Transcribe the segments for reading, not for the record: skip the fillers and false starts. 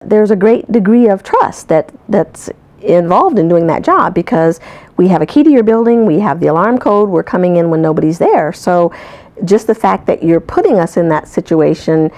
there's a great degree of trust that's involved in doing that job, because we have a key to your building, we have the alarm code, we're coming in when nobody's there. So just the fact that you're putting us in that situation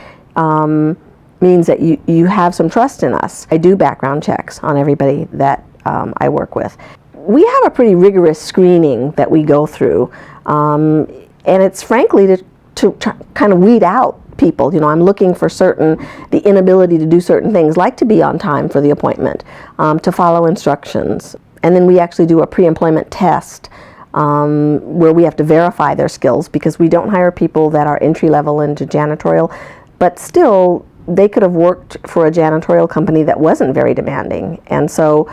means that you have some trust in us. I do background checks on everybody that I work with. We have a pretty rigorous screening that we go through, and it's frankly to kind of weed out people. You know, I'm looking for the inability to do certain things, like to be on time for the appointment, to follow instructions. And then we actually do a pre-employment test where we have to verify their skills, because we don't hire people that are entry-level into janitorial, but still they could have worked for a janitorial company that wasn't very demanding. And so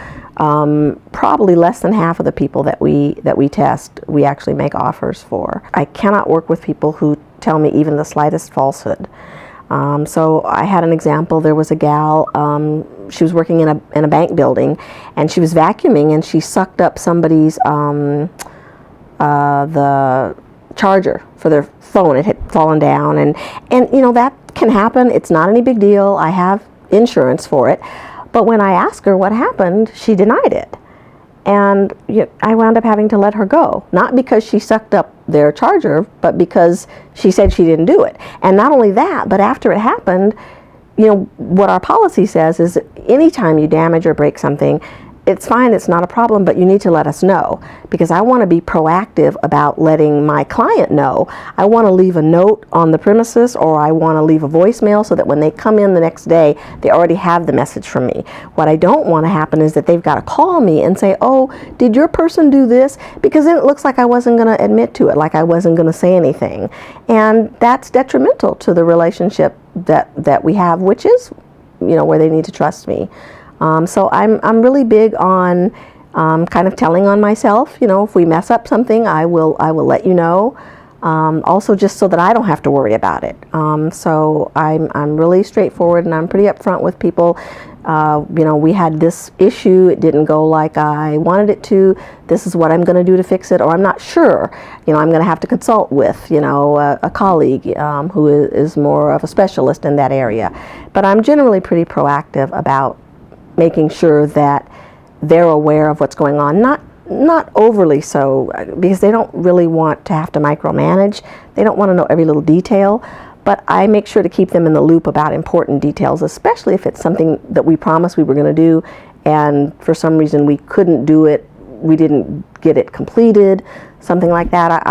probably less than half of the people that we test, we actually make offers for. I cannot work with people who tell me even the slightest falsehood. So I had an example. There was a gal, she was working in a bank building, and she was vacuuming, and she sucked up somebody's the charger for their phone. It had fallen down, and you know, that can happen. It's not any big deal. I have insurance for it. But when I asked her what happened, she denied it. And I wound up having to let her go. Not because she sucked up their charger, but because she said she didn't do it. And not only that, but after it happened, you know, what our policy says is anytime you damage or break something, it's fine, it's not a problem, but you need to let us know, because I want to be proactive about letting my client know. I want to leave a note on the premises, or I want to leave a voicemail so that when they come in the next day, they already have the message from me. What I don't want to happen is that they've got to call me and say, oh, did your person do this? Because then it looks like I wasn't going to admit to it, like I wasn't going to say anything. And that's detrimental to the relationship that we have, which is, you know, where they need to trust me. So I'm really big on kind of telling on myself. You know, if we mess up something, I will let you know. Also, just so that I don't have to worry about it. So I'm really straightforward, and I'm pretty upfront with people. You know, we had this issue. It didn't go like I wanted it to. This is what I'm going to do to fix it, or I'm not sure. You know, I'm going to have to consult with, you know, a colleague who is more of a specialist in that area. But I'm generally pretty proactive about making sure that they're aware of what's going on. Not overly so, because they don't really want to have to micromanage. They don't want to know every little detail, but I make sure to keep them in the loop about important details, especially if it's something that we promised we were going to do, and for some reason we couldn't do it, we didn't get it completed, something like that.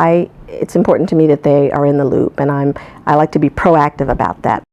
It's important to me that they are in the loop, and I like to be proactive about that.